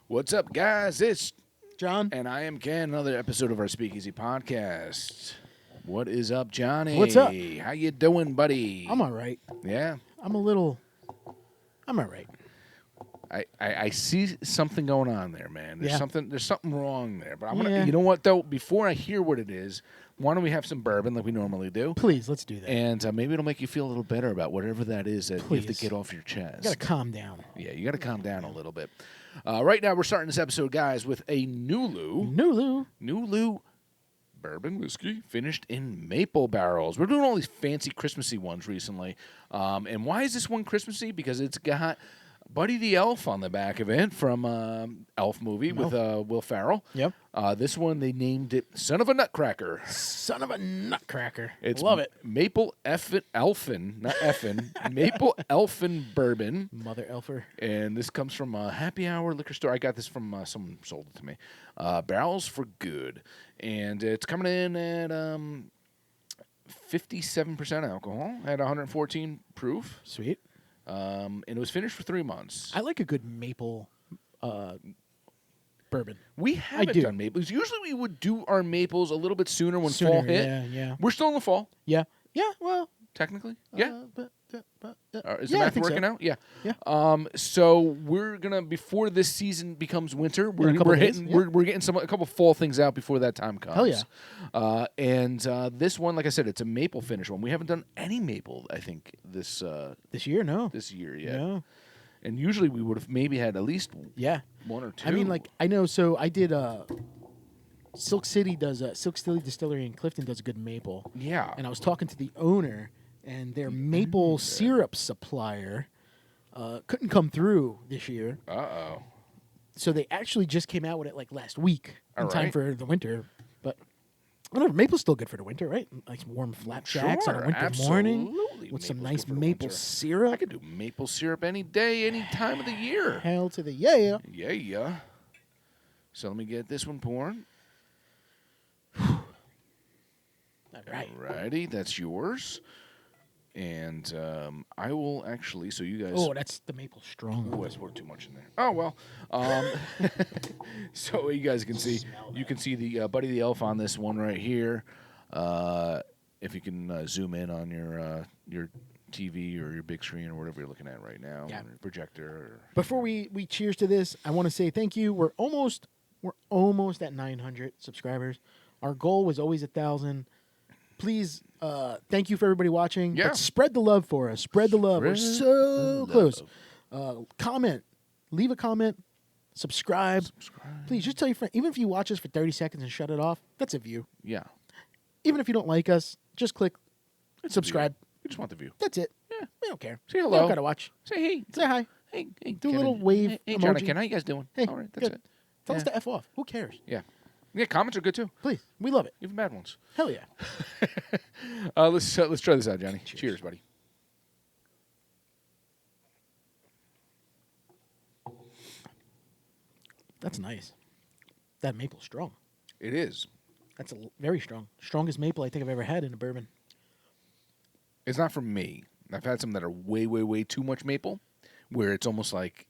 What's up, guys? It's John. and I am Ken. Another episode of our Speakeasy podcast. What is up, Johnny? What's up? How you doing, buddy? I'm all right. Yeah. I'm all right. I see something going on there, man. There's something wrong there. But I'm gonna, you know what though? Before I hear what it is, why don't we have some bourbon like we normally do? Please, let's do that. And maybe it'll make you feel a little better about whatever that is that you have to Please. get off your chest. You gotta calm down. Yeah, you got to calm down a little bit. Right now, we're starting this episode, guys, with a Nulu bourbon whiskey finished in maple barrels. We're doing all these fancy Christmassy ones recently. And why is this one Christmassy? Because it's got Buddy the Elf on the back of it from Elf movie with Will Ferrell. Yep. This one, they named it Son of a Nutcracker. Son of a nutcracker. It's Love it. Maple Elfin, not effin, Maple Elfin bourbon. Mother Elfer. And this comes from a Happy Hour liquor store. I got this from someone sold it to me. Barrels for Good. And it's coming in at 57% alcohol at 114 proof. Sweet. And it was finished for 3 months. I like a good maple bourbon. We haven't done maples. Usually we would do our maples a little bit sooner when fall hit. Yeah. We're still in the fall. Yeah. Well. Technically. Yeah. Is the I math think working out? Yeah. Yeah. So we're gonna, before this season becomes winter, we're getting a couple fall things out before that time comes. Hell yeah. And this one, like I said, it's a maple finish one. We haven't done any maple, I think, this year. No. this year yet. No. And usually we would have maybe had at least one or two. I mean, like, I know. So I did. Silk City Distillery in Clifton does a good maple. Yeah. And I was talking to the owner, and their maple syrup supplier couldn't come through this year. Uh-oh. So they actually just came out with it like last week in time right. for the winter. But whatever, maple's still good for the winter, right? Like some warm flapjacks on a winter morning with some nice maple syrup. I could do maple syrup any day, any time of the year. Hell to the yeah. Yeah. So let me get this one poured. Alrighty, that's yours. And I will actually, so you guys... Oh, that's the maple strong. Oh, I poured too much in there. Oh, well. So you guys can see, the Buddy the Elf on this one right here. If you can zoom in on your TV or your big screen or whatever you're looking at right now, or your projector. Before we cheers to this, I want to say thank you. We're almost at 900 subscribers. Our goal was always 1,000. Please, thank you for everybody watching. Yeah. But spread the love for us. Spread the love. We're so close. Comment. Leave a comment. Subscribe. Please, just tell your friend. Even if you watch us for 30 seconds and shut it off, that's a view. Yeah. Even if you don't like us, just click subscribe. We just want the view. That's it. Yeah. We don't care. Say hello. We don't got to watch. Say hey. Say hi. Hey. Do a little wave Hey, emoji. Jonathan, how you guys doing? Hey, All right, that's good. it. Tell us to F off. Who cares? Yeah. Yeah, comments are good, too. Please. We love it. Even bad ones. Hell yeah. Let's try this out, Johnny. Cheers, buddy. That's nice. That maple's strong. It is. That's very strong. Strongest maple I think I've ever had in a bourbon. It's not from me. I've had some that are way, way, way too much maple, where it's almost like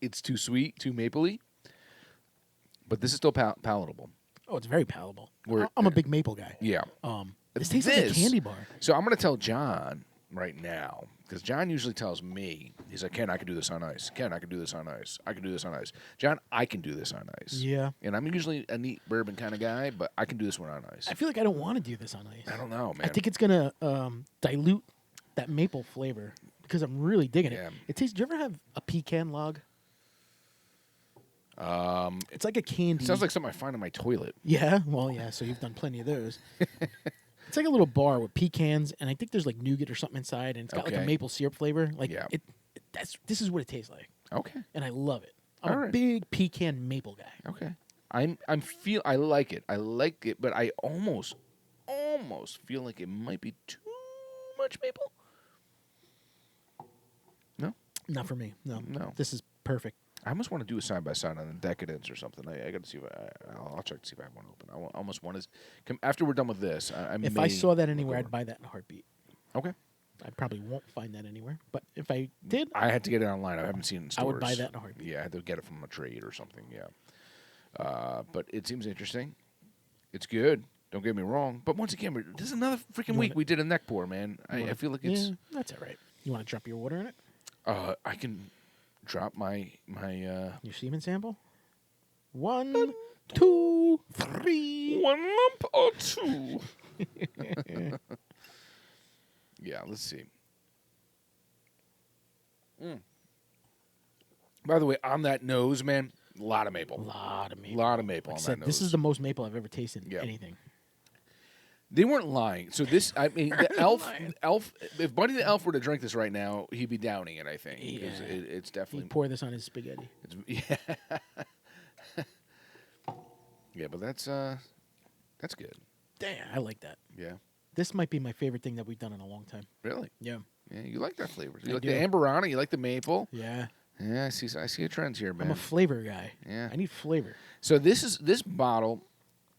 it's too sweet, too mapley. But this is still palatable. Oh, it's very palatable. I'm a big maple guy. Yeah. This tastes like a candy bar. So I'm going to tell John right now, because John usually tells me, he's like, Ken, I can do this on ice. Ken, I can do this on ice. I can do this on ice. John, I can do this on ice. Yeah. And I'm usually a neat bourbon kind of guy, but I can do this one on ice. I feel like I don't want to do this on ice. I don't know, man. I think it's going to dilute that maple flavor because I'm really digging it. It tastes. Do you ever have a pecan log? It's like a candy. Sounds like something I find in my toilet. Yeah, well, yeah. So you've done plenty of those. It's like a little bar with pecans, and I think there's like nougat or something inside, and it's got like a maple syrup flavor. Like this is what it tastes like. Okay, and I love it. I'm a big pecan maple guy. Okay, I like it. I like it, but I almost feel like it might be too much maple. No, not for me. No. This is perfect. I almost want to do a side-by-side on the Decadence or something. I got to see if I'll check to see if I have one open. Almost want to... After we're done with this, If I saw that anywhere, I'd buy that in a heartbeat. Okay. I probably won't find that anywhere. But if I did, I had to get it online. I haven't seen it in stores. I would buy that in a heartbeat. Yeah, I had to get it from a trade or something. Yeah. But it seems interesting. It's good. Don't get me wrong. But once again, this is another freaking week we did a neck pour, man. I feel like it's... Yeah, that's all right. You want to drop your water in it? I can drop my your semen sample? 1, 2, 3. 1 lump or 2. Yeah, let's see. By the way, on that nose, man, a lot of maple. Lot of maple. Lot of maple Like on I said, that nose. this is the most maple I've ever tasted in anything. They weren't lying. So this, I mean, the elf. If Buddy the Elf were to drink this right now, he'd be downing it. I think because it's definitely. He'd pour this on his spaghetti. Yeah. Yeah, but that's good. Damn, I like that. Yeah. This might be my favorite thing that we've done in a long time. Really? Yeah. Yeah, you like that flavor. You I like do. the amberana. You like the maple. Yeah. Yeah, I see a trend here, man. I'm a flavor guy. Yeah. I need flavor. So this bottle,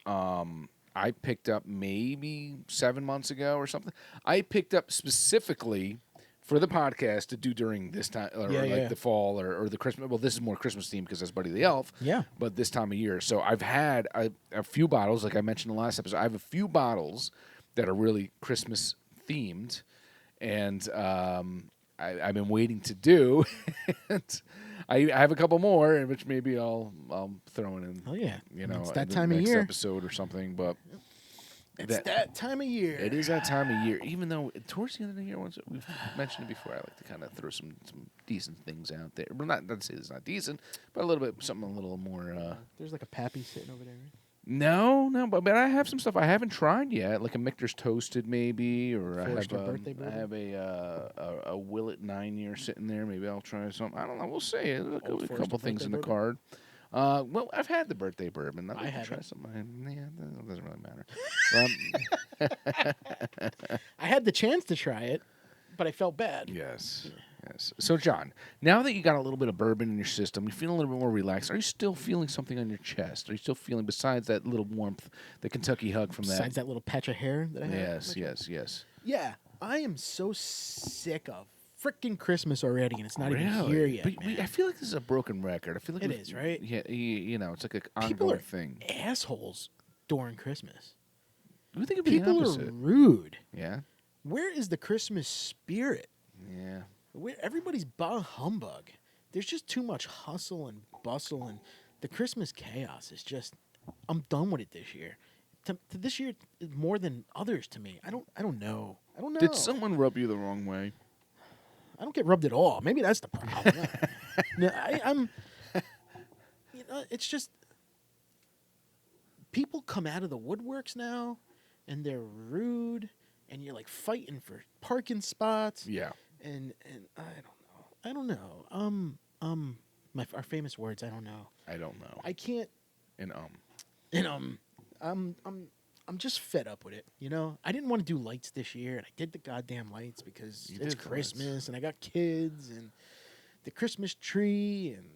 I picked up maybe 7 months ago or something. I picked up specifically for the podcast to do during this time, or the fall or the Christmas. Well, this is more Christmas themed because that's Buddy the Elf. Yeah. But this time of year, so I've had a few bottles, like I mentioned in the last episode. I have a few bottles that are really Christmas themed, and I've been waiting to do. And I have a couple more, which maybe I'll throw in. Oh yeah, It's that in the time of next year. episode or something. But It's that time of year. it is that time of year. Even though towards the end of the year, once we've mentioned it before, I like to kind of throw some decent things out there. Well, not to say it's not decent, but a little bit something a little more. There's like a Pappy sitting over there. Right? No, but I have some stuff I haven't tried yet, like a Michter's Toasted maybe, or I Forrester birthday have a Willet 9-year sitting there. Maybe I'll try something. I don't know. We'll see. There's a couple things in the card. Well, I've had the birthday bourbon. I'd like to try something. Yeah, that doesn't really matter. I had the chance to try it, but I felt bad. Yes. Yes. So, John, now that you got a little bit of bourbon in your system, you feel a little bit more relaxed. Are you still feeling something on your chest? Are you still feeling, besides that little warmth, the Kentucky hug from Besides that little patch of hair that I have? Yes. Yeah, I am so sick of freaking Christmas already, and it's not even Really? here yet. But man. I feel like this is a broken record. I feel like It is, right? Yeah, it's like an People ongoing are thing. assholes during Christmas. I think it'd be the People opposite. are rude. Yeah. Where is the Christmas spirit? Yeah. Everybody's bah humbug. There's just too much hustle and bustle, and the Christmas chaos is just. I'm done with it this year. This year more than others to me. I don't know. Did someone rub you the wrong way? I don't get rubbed at all. Maybe that's the problem. No, I'm. It's just people come out of the woodworks now, and they're rude, and you're like fighting for parking spots. Yeah. And I don't know. Our famous words. I don't know. I don't know. I can't. And I'm just fed up with it. I didn't want to do lights this year, and I did the goddamn lights because it's Christmas, and I got kids, and the Christmas tree, and.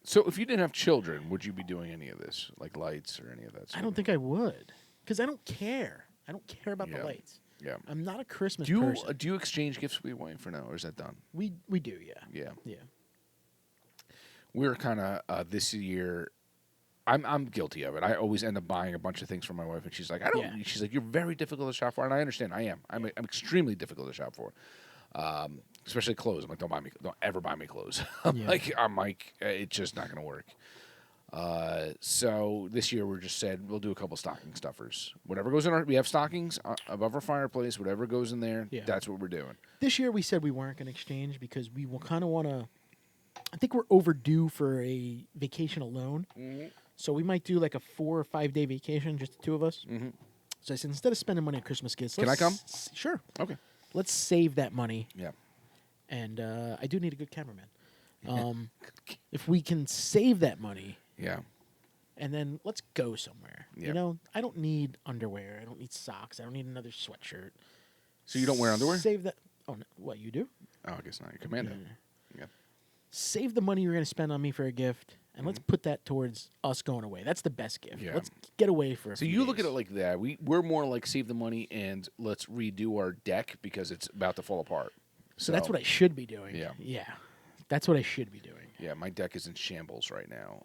So, if you didn't have children, would you be doing any of this, like lights or any of that? I don't think I would, because I don't care. I don't care about the lights. Yeah. I'm not a Christmas person. Do you exchange gifts with your wife or no, or is that done? We do, yeah. Yeah. We're kind of this year. I'm guilty of it. I always end up buying a bunch of things for my wife, and she's like, I don't. Yeah. She's like, you're very difficult to shop for, and I understand. I am. I'm extremely difficult to shop for, especially clothes. I'm like, don't ever buy me clothes. I'm like, it's just not gonna work. So this year we just said we'll do a couple stocking stuffers. Whatever goes in we have stockings above our fireplace. Whatever goes in there, that's what we're doing. This year we said we weren't going to exchange because we will kind of want to. I think we're overdue for a vacation alone. Mm-hmm. So we might do like a 4 or 5 day vacation, just the two of us. Mm-hmm. So I said, instead of spending money on Christmas gifts, can I come? Sure. Okay. Let's save that money. Yeah. And I do need a good cameraman. If we can save that money. Yeah. And then let's go somewhere. Yep. I don't need underwear. I don't need socks. I don't need another sweatshirt. So you don't wear underwear? Save that. Oh, no. What, you do? Oh, I guess not. You're commando. Yeah. Yeah. Save the money you're going to spend on me for a gift, and let's put that towards us going away. That's the best gift. Yeah. Let's get away for a So few you look at days. it like that. We're more like save the money and let's redo our deck because it's about to fall apart. So that's what I should be doing. Yeah. Yeah. That's what I should be doing. Yeah, my deck is in shambles right now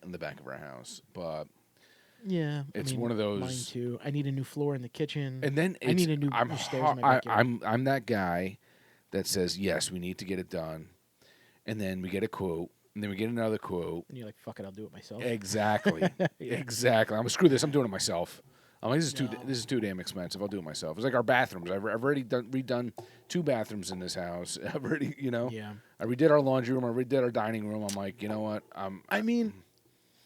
in the back of our house, but Yeah. it's I mean, one of those. Mine too. I need a new floor in the kitchen. And then I need a new stairs in my backyard. I'm that guy that says yes, we need to get it done, and then we get a quote, and then we get another quote. And you're like, fuck it, I'll do it myself. Exactly, exactly. I'm screw this. I'm doing it myself. I'm like, this No. is too damn expensive. I'll do it myself. It's like our bathrooms. I've already redone 2 bathrooms in this house. I've already, Yeah. I redid our laundry room. I redid our dining room. I'm like, you know what? I mean,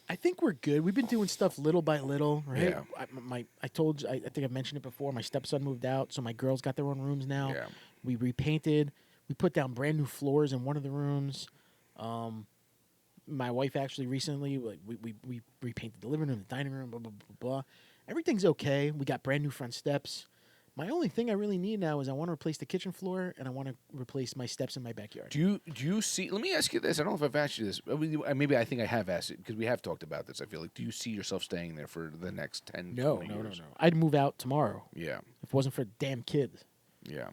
I think we're good. We've been doing stuff little by little, right? Yeah. I told you, I think I mentioned it before. My stepson moved out, so my girls got their own rooms now. Yeah. We repainted. We put down brand new floors in one of the rooms. My wife actually recently, we repainted the living room, the dining room, blah, blah, blah, blah. Everything's okay. We got brand new front steps. My only thing I really need now is I want to replace the kitchen floor and I want to replace my steps in my backyard. Do you see? Let me ask you this. I don't know if I've asked you this. Maybe I think I have asked it because we have talked about this. I feel like, do you see yourself staying there for the next 10, No, 20 years? no. I'd move out tomorrow Yeah, if it wasn't for damn kids. yeah.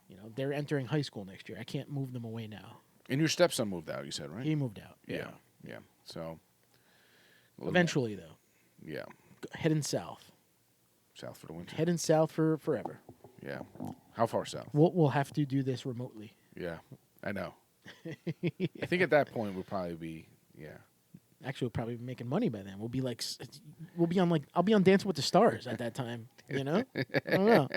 You know, they're entering high school next year. I can't move them away now. And your stepson moved out. You said, right? He moved out. Yeah. So Eventually, though, yeah, heading south. south for the winter. Heading south for forever. Yeah. How far south? We'll have to do this remotely. Yeah, I know. I think at that point we'll probably be Actually, we'll probably be making money by then. We'll be like, I'll be on Dancing with the Stars at that time. You know? I don't know.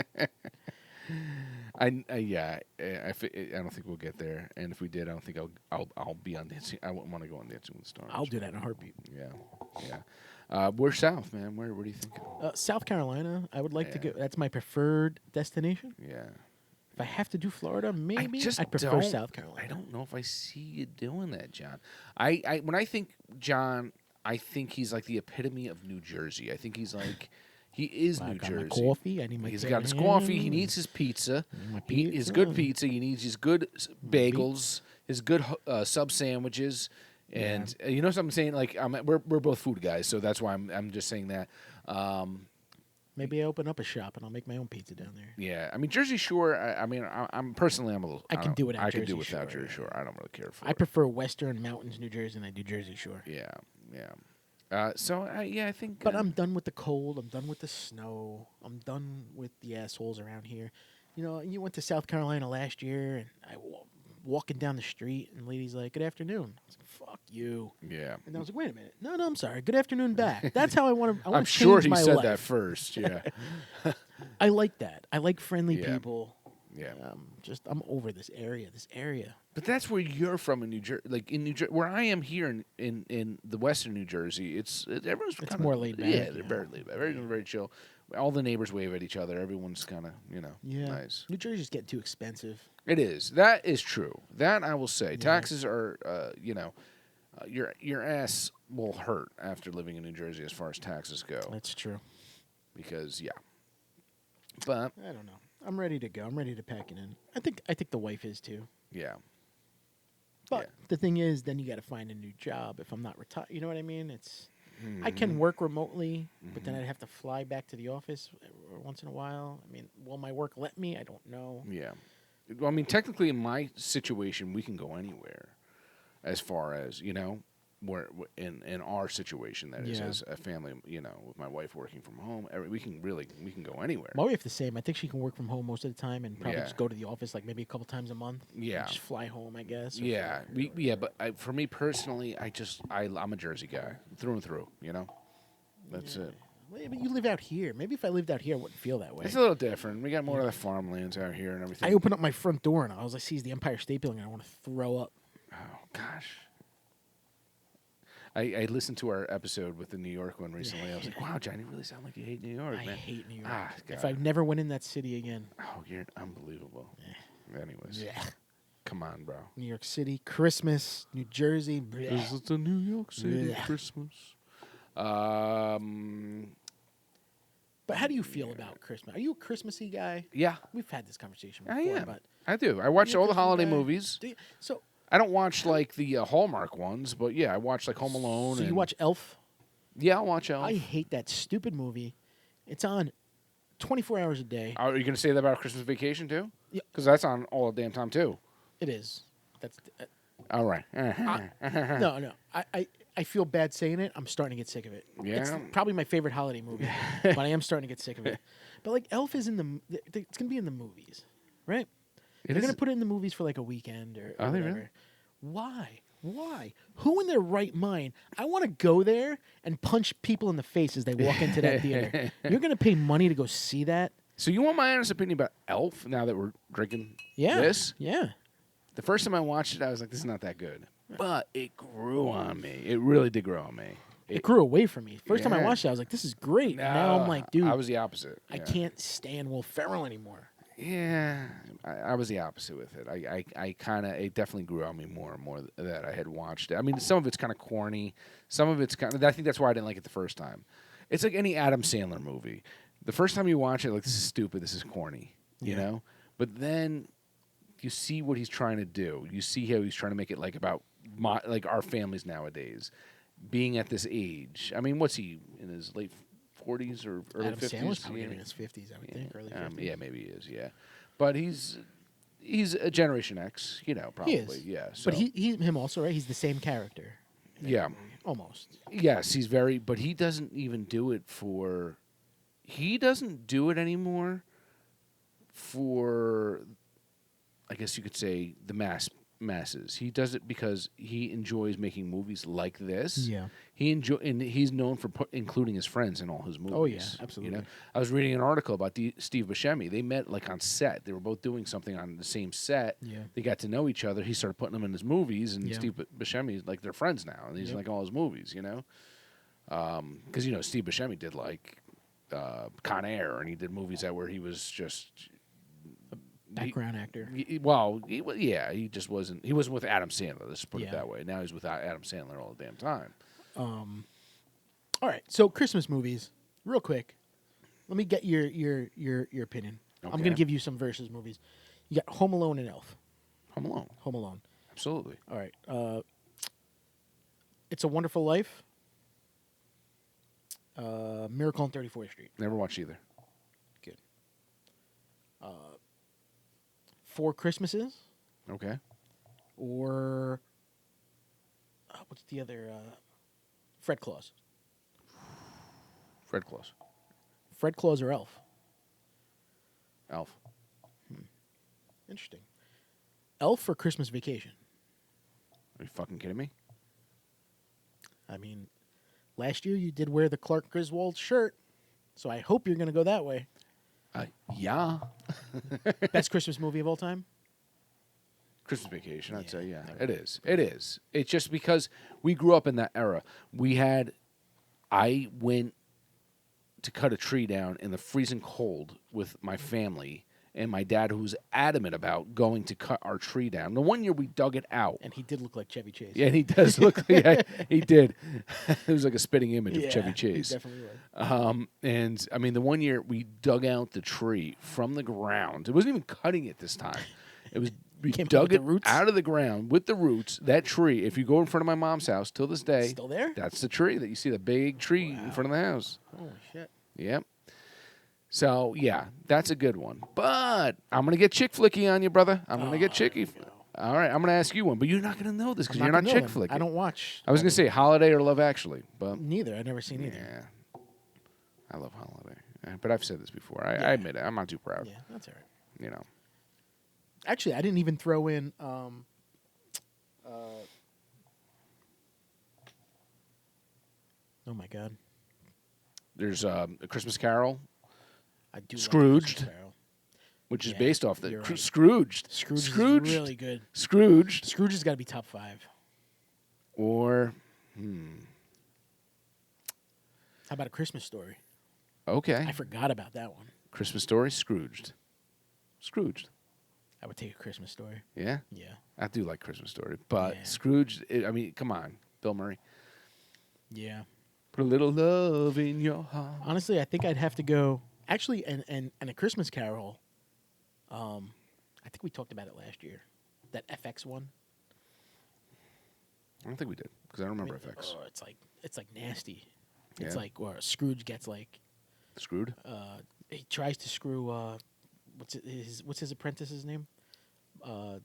I don't think we'll get there. And if we did, I don't think I'll be on Dancing. I wouldn't want to go on Dancing with the Stars. I'll do that in a heartbeat. Yeah. We're south, man. Where do you think? South Carolina, I would like to Yeah. go. That's my preferred destination. Yeah. If I have to do Florida, maybe I just I'd prefer don't- South Carolina. I don't know if I see you doing that, John. I when I think John, I think he's like the epitome of New Jersey. I think he's like he is I New got Jersey. my coffee. I need my. He's got his coffee. He needs his pizza. my His pizza. good pizza. He needs his good bagels. His good sub sandwiches. And you know what I'm saying? Like we're both food guys, so that's why I'm just saying that. Maybe I open up a shop and I'll make my own pizza down there. Yeah, I mean Jersey Shore. I'm personally I'm a little. I can do it at I can Jersey do without Shore, Jersey Shore. I don't really care for I it. prefer Western Mountains, New Jersey, than I do Jersey Shore. Yeah. I think. But I'm done with the cold. I'm done with the snow. I'm done with the assholes around here. You know, you went to South Carolina last year, and I walking down the street, and the lady's like, "Good afternoon." I was like, "Fuck you." Yeah. And I was like, "Wait a minute. No, I'm sorry. Good afternoon back." That's how I want to. I'm sure change he my said life. that first. Yeah. I like that. I like friendly Yeah. people. Yeah. I'm over this area. But that's where you're from in New Jersey. Like in New Jersey, where I am here in the Western New Jersey, everyone's It's kinda, more laid back, Yeah, they're yeah. very laid back, very chill. All the neighbors wave at each other. Everyone's kind of Yeah. nice. New Jersey's getting too expensive. It is. That is true. That I will say. Taxes are, your ass will hurt after living in New Jersey as far as taxes go. That's true. Because but I don't know. I'm ready to go. I'm ready to pack it in. I think the wife is too. yeah, But the thing is, then you got to find a new job. If I'm not retired, you know what I mean? I Mm-hmm. can work remotely, but then I'd have to fly back to the office once in a while. I mean, will my work let me? I don't know. yeah. Well, I mean, technically, in my situation, we can go anywhere, as far as where in our situation, that is Yeah. as a family, with my wife working from home, we can go anywhere. My wife the same. I think she can work from home most of the time and probably Yeah. just go to the office like maybe a couple times a month. and Yeah. just fly home, I guess. or Yeah, fly- but for me personally, I'm a Jersey guy through and through. That's it. Well, but you live out here. Maybe if I lived out here, I wouldn't feel that way. It's a little different. We got more of the farmlands out here and everything. I open up my front door and all I see is the Empire State Building and I want to throw up. Oh gosh. I listened to our episode with the New York one recently. I was like, wow, Johnny, you really sound like you hate New York, I man. hate New York. Ah, If God. I never went in that city again. Oh, you're unbelievable. Anyways, Yeah. come on, bro. New York City, Christmas, New Jersey. bleh. This is the New York City Yeah. Christmas. But how do you feel about Christmas? Are you a Christmassy guy? Yeah, We've had this conversation I before. am. But I do. I watch you a all the Christmas holiday guy? movies. Do you- so I don't watch like the Hallmark ones, but yeah, I watch like Home Alone. So you and- watch Elf? Yeah, I'll watch Elf. I hate that stupid movie. It's on 24 hours a day. Are you going to say that about Christmas Vacation too? Yeah. Because that's on all the damn time too. It is. That's All right. no. I feel bad saying it. I'm starting to get sick of it. It's Yeah. probably my favorite holiday movie, but I am starting to get sick of it. But like Elf is in the. It's gonna be in the movies, right? They're gonna put it in the movies for like a weekend or Are they whatever. really? Why? Why? Who in their right mind? I want to go there and punch people in the face as they walk into that theater. You're gonna pay money to go see that? So you want my honest opinion about Elf? Now that we're drinking Yeah. this, Yeah. the first time I watched it, I was like, "This is not that good," but it grew on me. It really did grow on me. It grew away from me. First time I Yeah. watched it, I was like, "This is great." Now I'm like, "Dude, I was the opposite. I Yeah. can't stand Will Ferrell anymore." Yeah, I was the opposite with it. I kind of, it definitely grew on me more and more that I had watched it. I mean, some of it's kind of corny. Some of it's kind of, I think that's why I didn't like it the first time. It's like any Adam Sandler movie. The first time you watch it, like, this is stupid, this is corny, you know? But then you see what he's trying to do. You see how he's trying to make it like about like our families nowadays, being at this age. I mean, what's he, in his late 40s or early Adam 50s? Sandler's probably in his 50s, I would think, early 50s. Yeah, maybe he is. Yeah, but he's a Generation X, you know, probably. He is. Yeah, so. But he's him also, right? He's the same character. Yeah. Almost. Yes, he's very, but he doesn't even do it for. He doesn't do it anymore for, I guess you could say, the masses. He does it because he enjoys making movies like this. Yeah. And he's known for including his friends in all his movies. Oh, yeah, absolutely. You know? I was reading an article about Steve Buscemi. They met like on set. They were both doing something on the same set. Yeah. They got to know each other. He started putting them in his movies, and Yeah. Steve Buscemi, like, they're friends now, and he's in like all his movies, you know? Because, you know, Steve Buscemi did like Con Air, and he did movies where he was just Background actor. he just wasn't. He wasn't with Adam Sandler. Let's put it Yeah. that way. Now he's with Adam Sandler all the damn time. All right. So Christmas movies, real quick. Let me get your opinion. I'm Okay. going to give you some versus movies. You got Home Alone and Elf. Home Alone, Home Alone. absolutely. All right. It's a Wonderful Life. Miracle on 34th Street. Never watched either. Good. Four Christmases. Okay. Or what's the other? Fred Claus. Fred Claus, Fred Claus or Elf? Elf. Interesting. Elf or Christmas Vacation? Are you fucking kidding me? I mean, last year you did wear the Clark Griswold shirt, so I hope you're going to go that way. Yeah. Best Christmas movie of all time? Christmas Vacation, I'd say, yeah. never. It is. It is. It's just because we grew up in that era. I went to cut a tree down in the freezing cold with my family and my dad, who was adamant about going to cut our tree down. The one year we dug it out. And he did look like Chevy Chase. Yeah, and he does look. Yeah, he did. It was like a spitting image Yeah, of Chevy he Chase. definitely was. And I mean, the one year we dug out the tree from the ground. It wasn't even cutting it this time. It was we Came out dug with the it roots? out of the ground with the roots. That tree. If you go in front of my mom's house till this day, Still there? that's the tree that you see. The big tree in front of the house. Holy shit. Yep. So yeah, that's a good one. But I'm gonna get chick flicky on you, brother. I'm gonna get chicky. All right, I'm gonna ask you one, but you're not gonna know this because you're not chick flicky. I don't watch. I was gonna say Holiday or Love Actually, but Neither. I've never seen either. yeah, I love Holiday. But I've said this before. I admit it. I'm not too proud. Yeah, that's all right. You know. Actually, I didn't even throw in. Oh my God. There's a Christmas Carol, I do. Scrooged. Love Christmas Carol. which is Yeah, based off the you're right. Scrooged. Scrooge Scrooged. is really good. Scrooged. Scrooge has got to be top 5. Or, How about A Christmas Story? okay. I forgot about that one. Christmas Story, Scrooged. Scrooged. I would take A Christmas Story. Yeah? Yeah. I do like Christmas Story. But Yeah. Scrooge, I mean, come on. Bill Murray. Yeah. Put a little love in your heart. Honestly, I think I'd have to go. Actually, and A Christmas Carol. I think we talked about it last year. That FX one. I don't think we did because I don't remember effects. Oh, it's like nasty. It's Yeah. like where Scrooge gets like Screwed? he tries to screw what's his apprentice's name? I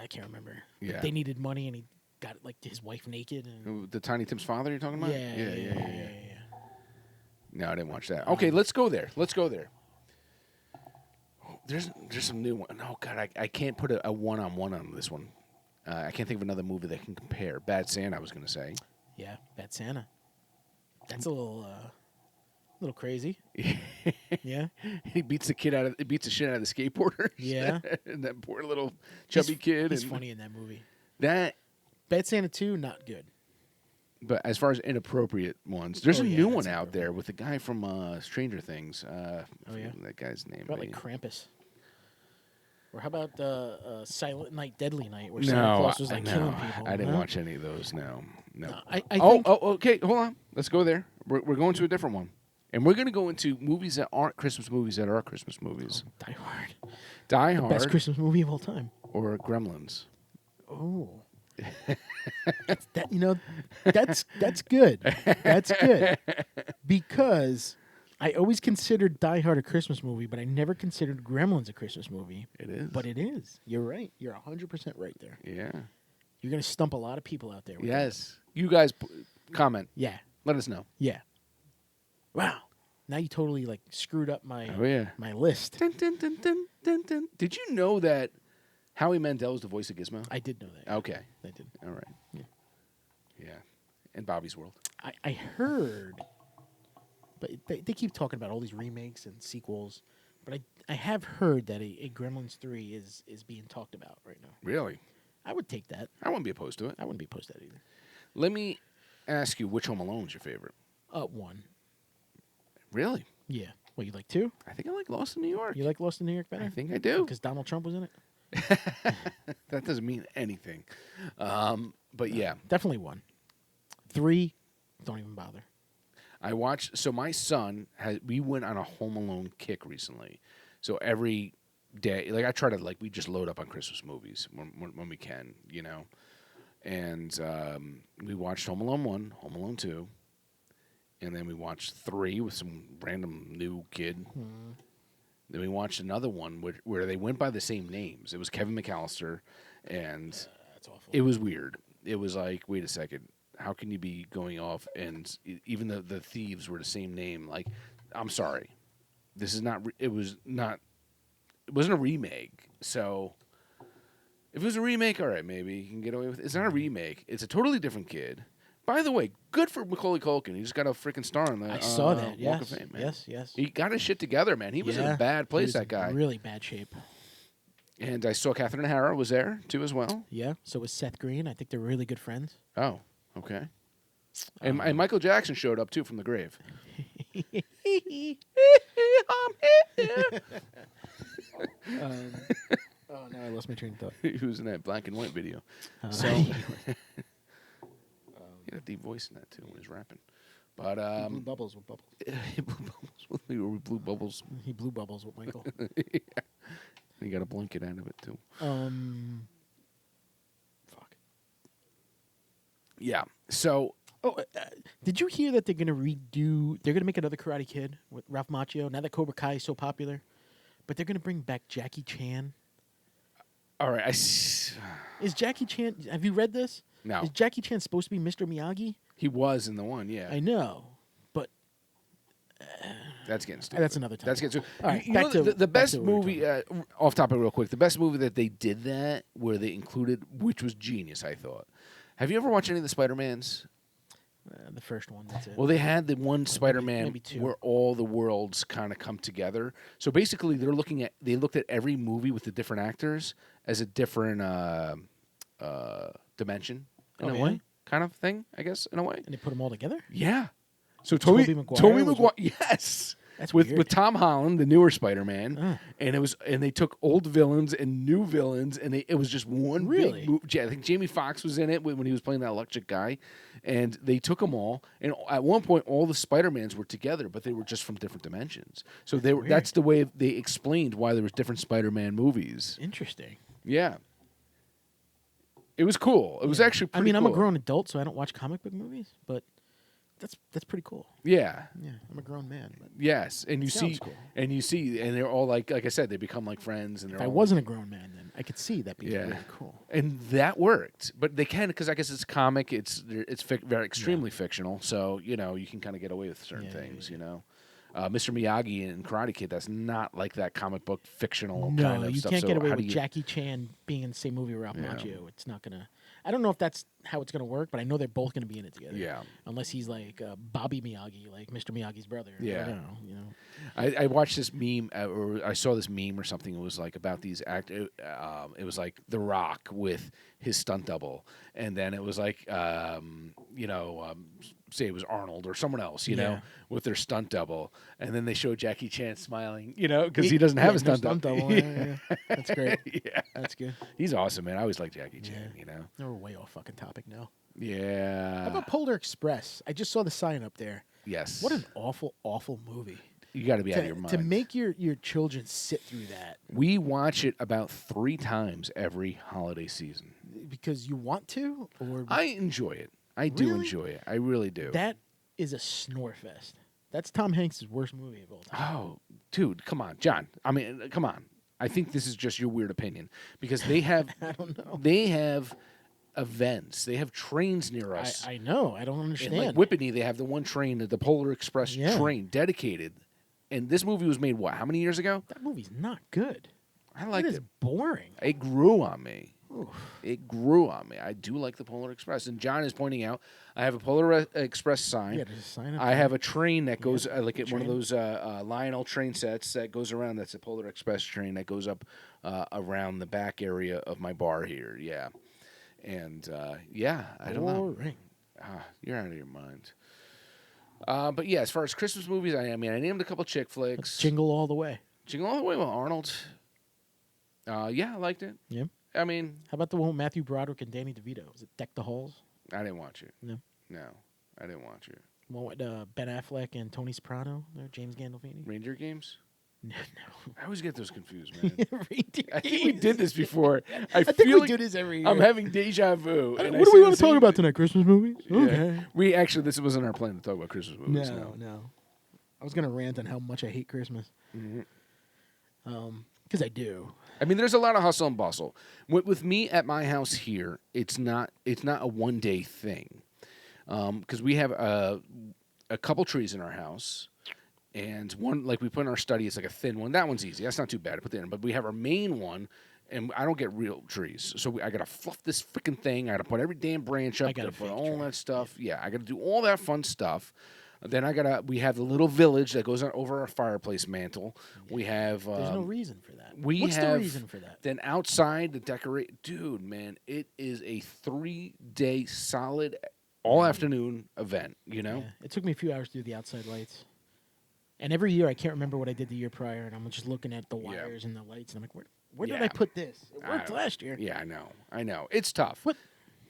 can't remember. Yeah. They needed money and he got like his wife naked and The Tiny Tim's father you're talking about? yeah. No, I didn't watch that. Okay, let's go there. There's some new one. Oh God, I can't put a one-on-one on this one. I can't think of another movie that can compare. Bad Santa, I was going to say. Yeah, Bad Santa. That's a little crazy. Yeah. He beats the shit out of the skateboarder. Yeah. And that poor little chubby kid. He's and funny in that movie. That. Bad Santa 2, not good. But as far as inappropriate ones, there's a Oh, yeah, new that's one out there with the guy from Stranger Things. Oh, yeah? That guy's name. What about like Krampus? Or how about Silent Night, Deadly Night, where No, Santa Claus was like killing people? I didn't No? watch any of those. No. I Oh, think okay. Hold on. Let's go there. We're going to a different one, and we're going to go into movies that aren't Christmas movies that are Christmas movies. Die Hard. Die The Hard best Christmas movie of all time. or Gremlins. Oh. That's good. That's good. Because I always considered Die Hard a Christmas movie, but I never considered Gremlins a Christmas movie. It is. But it is. You're right. You're 100% right there. Yeah. You're going to stump a lot of people out there. With Yes. You guys comment. that. Yeah. Let us know. Yeah. Wow. Now you totally like screwed up my Oh yeah. my list. Dun, dun, dun, dun, dun, dun. Did you know that Howie Mandel is the voice of Gizmo? I did know that. Okay. I did. All right. Yeah. Yeah. And Bobby's World. I heard, but they keep talking about all these remakes and sequels. But I have heard that a Gremlins 3 is being talked about right now. Really? I would take that. I wouldn't be opposed to it. I wouldn't be opposed to that either. Let me ask you, which Home Alone is your favorite? 1. Really? Yeah. Well, you like 2? I think I like Lost in New York. You like Lost in New York better? I think I do. Because Donald Trump was in it? That doesn't mean anything. But yeah. Definitely 1. 3, don't even bother. I watched. So my son we went on a Home Alone kick recently. So every day, like I try to we just load up on Christmas movies when we can, you know. And we watched Home Alone 1, Home Alone 2, and then we watched 3 with some random new kid. Then we watched another one where they went by the same names. It was Kevin McAllister, and That's awful. it was weird. It was like, wait a second. How can you be going off and even the thieves were the same name? Like, I'm sorry, this is not. It wasn't a remake. So, if it was a remake, all right, maybe you can get away with it. It's not a remake. It's a totally different kid. By the way, good for Macaulay Culkin. He just got a freaking star on the I saw that. Walk Yes. of Fame, man. Yes. He got his shit together, man. He was in a bad place, He was that guy. in really bad shape. And I saw Catherine O'Hara was there too as well. Yeah. So was Seth Green. I think they're really good friends. Oh, okay. And Michael Jackson showed up too from the grave. Oh no, I lost my train of thought. He was in that black and white video. So he had a deep voice in that too when he was rapping. But He blew bubbles with bubbles. he blew bubbles with me, or we blew bubbles. He blew bubbles with Michael. He got a blanket out of it too. Fuck. Yeah. So Oh, did you hear that they're gonna redo? They're gonna make another Karate Kid with Ralph Macchio. Now that Cobra Kai is so popular, but they're gonna bring back Jackie Chan. all right, Is Jackie Chan? Have you read this? No. Is Jackie Chan supposed to be Mr. Miyagi? He was in the one, yeah. I know, but That's getting stupid. that's another time. That's getting stupid. All right, You back know, to- the back best to what we were movie, off topic real quick, the best movie that they did that, where they included, which was genius, I thought. Have you ever watched any of the Spider-Mans? The first one. That's it. Well, they had the one Spider-Man maybe two. where all the worlds kind of come together. So basically, they looked at every movie with the different actors as a different dimension in Oh, a yeah? way, kind of thing, I guess, in a way. and they put them all together. Yeah. So Tobey Maguire was what- yes. That's with weird. Tom Holland, the newer Spider-Man, Ah. and they took old villains and new villains, and it was just one Really? big movie. I think Jamie Foxx was in it when he was playing that electric guy, and they took them all. And at one point, all the Spider-Mans were together, but they were just from different dimensions. So weird. that's the way they explained why there was different Spider-Man movies. Interesting. Yeah. It was cool. It was actually I pretty mean, cool. I'm a grown adult, so I don't watch comic book movies, but that's pretty cool. Yeah. Yeah, I'm a grown man. But Yes, and you sounds see, cool. and they're all like I said, they become like friends, and they're if I all wasn't a grown man, then I could see that being Yeah. really cool. and that worked. But they can because I guess it's a comic. It's very extremely fictional, so you can kind of get away with certain things. Mr. Miyagi in Karate Kid, that's not like that comic book fictional No, kind of you stuff. can't So get away how with do you, Jackie Chan being in the same movie with Ralph Yeah. Macchio. It's not gonna. I don't know if that's how it's gonna work, but I know they're both gonna be in it together. Yeah. Unless he's like Bobby Miyagi, like Mr. Miyagi's brother. Yeah. I don't know. You know. I watched this meme, or I saw this meme or something. It was like about these it was like The Rock with his stunt double, and then it was like, say it was Arnold or someone else, Yeah. with their stunt double, and then they show Jackie Chan smiling, because he doesn't have a no stunt double. Yeah. That's great. Yeah, That's good. he's awesome, man. I always like Jackie Chan. No, we're way off fucking topic now. Yeah. How about Polar Express? I just saw the sign up there. Yes. What an awful, awful movie. You got to be out of your To mind. make your children sit through that We watch it about 3 times every holiday season. because you want to, or I enjoy it. I do Really? enjoy it. I really do. that is a snore fest. That's Tom Hanks' worst movie of all time. Oh, dude, come on, John. I mean, come on. I think this is just your weird opinion because they have I don't know. they have events. They have trains near us. I know. I don't In understand. like Whippany, they have the one train, the Polar Express Yeah. train, dedicated. And this movie was made what? How many years ago? That movie's not good. I liked It is it. boring. It grew on me. Oof. It grew on me. I do like the Polar Express. And John is pointing out, I have a Polar Express sign. Yeah, just sign up. I have a train that goes like a at one of train. those Lionel train sets that goes around. That's a Polar Express train that goes up around the back area of my bar here. Yeah, and I don't know. Boring. You're out of your mind. But yeah, as far as Christmas movies, I named a couple chick flicks. Jingle All the Way. Jingle All the Way with Arnold. Yeah, I liked it. Yeah. I mean, How about the one with Matthew Broderick and Danny DeVito? Was it Deck the Halls? I didn't watch it. No. No, I didn't watch it. One with Ben Affleck and Tony Soprano. There, James Gandolfini. Reindeer Games? No. I always get those confused, man. Reindeer I think we Games. did this before. I think feel we like do this every year. I'm having deja vu. What and do I we say want the to talk same about thing. tonight? Christmas movies? Yeah. Okay. We actually, this wasn't our plan to talk about Christmas movies. No. I was gonna rant on how much I hate Christmas. Mhm. Because I do. I mean, there's a lot of hustle and bustle. With me at my house here, it's not a one-day thing. Because we have a couple trees in our house. And one, like we put in our study, it's like a thin one. That one's easy. That's not too bad to put in. But we have our main one, and I don't get real trees. So I got to fluff this freaking thing. I got to put every damn branch up. I got a Gotta put fake all tree. that stuff. Yeah, I got to do all that fun stuff. Then we have the little village that goes on over our fireplace mantle. We have. There's no reason for that. we What's have- the reason for that? Then outside the decorate, dude, man, it is a 3-day solid, all afternoon event. Yeah. It took me a few hours to do the outside lights. And every year, I can't remember what I did the year prior, and I'm just looking at the wires and the lights, and I'm like, where did Yeah. I put this? It I worked don't- last year. Yeah, I know. It's tough. What?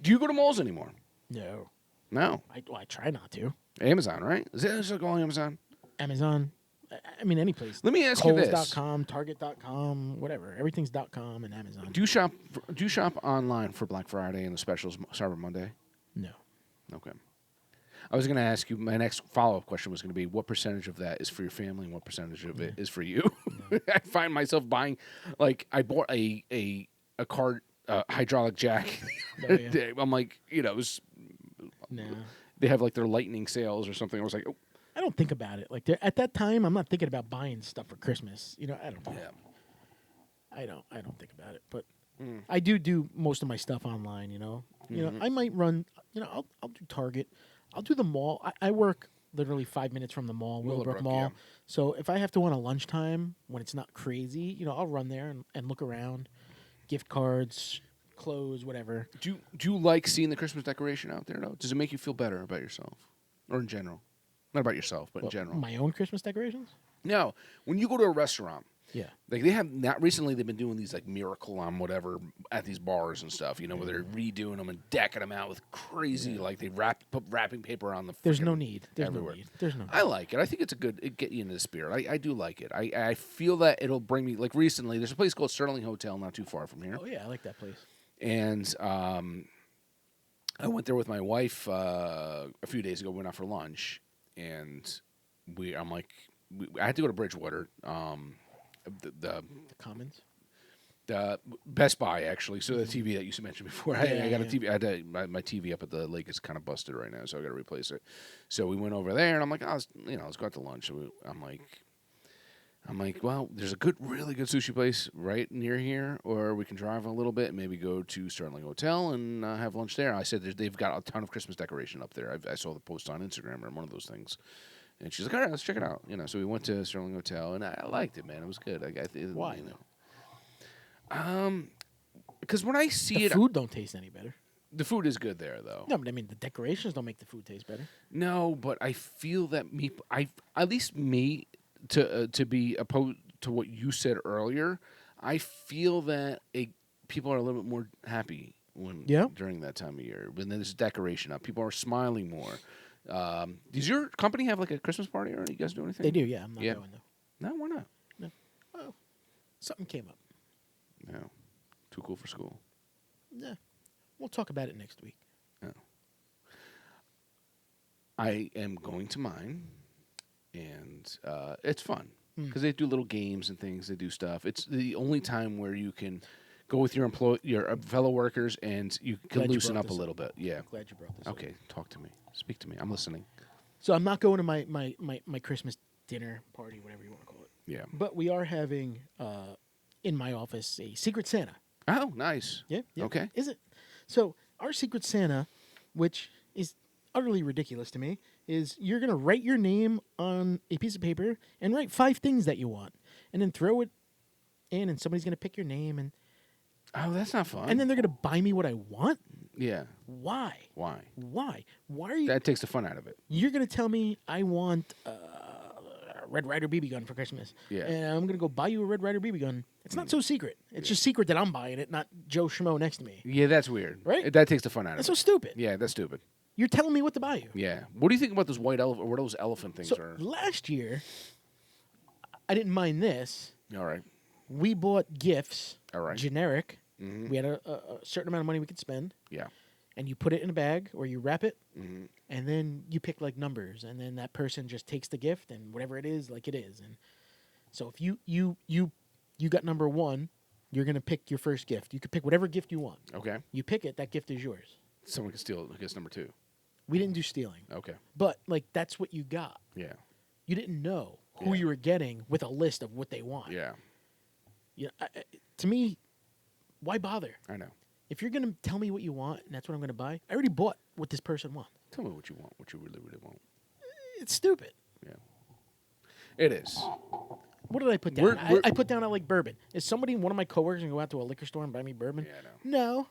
Do you go to malls anymore? No. No. I try not to. Amazon, right? Is it all Amazon? Amazon. I mean, any place. Let me ask you this: Kohl's.com, Target.com, whatever. Everything's .com and Amazon. Do you shop online for Black Friday and the specials Cyber Monday? No. Okay. I was going to ask you. My next follow-up question was going to be: what percentage of that is for your family, and what percentage of it is for you? I find myself buying, like, I bought a cart hydraulic jack. Oh, yeah. I'm like, it was. No. They have like their lightning sales or something. I was like, oh, I don't think about it. Like at that time, I'm not thinking about buying stuff for Christmas. I don't know. yeah. I don't think about it, but I do most of my stuff online. I might run. I'll do Target. I'll do the mall. I work literally 5 minutes from the mall, Willowbrook Mall. yeah. So if I have to run a lunchtime when it's not crazy, I'll run there and look around, gift cards, clothes, whatever. Do you like seeing the Christmas decoration out there, though? Does it make you feel better about yourself? Or in general? Not about yourself, but in general. My own Christmas decorations. No. When you go to a restaurant, Yeah. like they have, not recently they've been doing these like Miracle on whatever at these bars and stuff, where they're redoing them and decking them out with crazy, like they put wrapping paper on the There's no frickin' need. There's everywhere. no need. There's no need. I like it. I think it get you into the spirit. I do like it. I feel that it'll bring me, like recently, there's a place called Sterling Hotel not too far from here. Oh yeah, I like that place. And I went there with my wife a few days ago. We went out for lunch, and I had to go to Bridgewater. The Commons. Best Buy, actually. So the TV that you mentioned before, I got a TV. My TV up at the lake is kind of busted right now, so I got to replace it. So we went over there, and I'm like, let's go out to lunch. So I'm like, well, there's a really good sushi place right near here, or we can drive a little bit and maybe go to Sterling Hotel and have lunch there. I said they've got a ton of Christmas decoration up there. I saw the post on Instagram or one of those things. And she's like, all right, let's check it out. So we went to Sterling Hotel, and I liked it, man. It was good. Why? Because when I see The food don't taste any better. the food is good there, though. No, but I mean the decorations don't make the food taste better. No, but I feel that to be opposed to what you said earlier, I feel that people are a little bit more happy during that time of year. When there's decoration up, people are smiling more. Does your company have like a Christmas party, or you guys do anything? They do, yeah. I'm not going though. No, why not? No. Oh, something came up. No, too cool for school. Yeah, we'll talk about it next week. No. I am going to mine, and it's fun because they do little games and things. They do stuff. It's the only time where you can go with your fellow workers, and you can loosen up a little bit. Yeah. I'm glad you brought this up. Okay, talk to me. Speak to me. I'm listening. So I'm not going to my Christmas dinner party, whatever you want to call it. Yeah. But we are having in my office a Secret Santa. Oh, nice. Yeah. Okay. Is it? So our Secret Santa, which is utterly ridiculous to me, is you're going to write your name on a piece of paper and write 5 things that you want, and then throw it in, and somebody's going to pick your name, and that's not fun. and then they're going to buy me what I want. Yeah. Why? Why? Why are you? That takes the fun out of it. You're going to tell me I want a Red Ryder BB gun for Christmas. Yeah. And I'm going to go buy you a Red Ryder BB gun. It's not so secret. It's just secret that I'm buying it, not Joe Schmo next to me. Yeah, that's weird. Right? That takes the fun out That's of so it. stupid. Yeah, that's stupid. You're telling me what to buy you. Yeah. What do you think about those white elephant? What those elephant things So are? last year, I didn't mind this. All right. We bought gifts, All right. generic. Mm-hmm. We had a certain amount of money we could spend. Yeah. And you put it in a bag or you wrap it, Mm-hmm. and then you pick like numbers, and then that person just takes the gift and whatever it is, like it is. And so if you got number 1, you're gonna pick your first gift. You could pick whatever gift you want. Okay. You pick it, that gift is yours. Someone can steal. I guess number 2. We didn't do stealing, Okay. but like that's what you got. Yeah. You didn't know who Yeah. you were getting with a list of what they want. Yeah. You know, to me, why bother? I know. If you're gonna tell me what you want and that's what I'm gonna buy, I already bought what this person wants. Tell me what you want. What you really, really want. It's stupid. Yeah. It is. What did I put down? We're- I put down I like bourbon. Is somebody, one of my coworkers, gonna go out to a liquor store and buy me bourbon? Yeah, I know. No.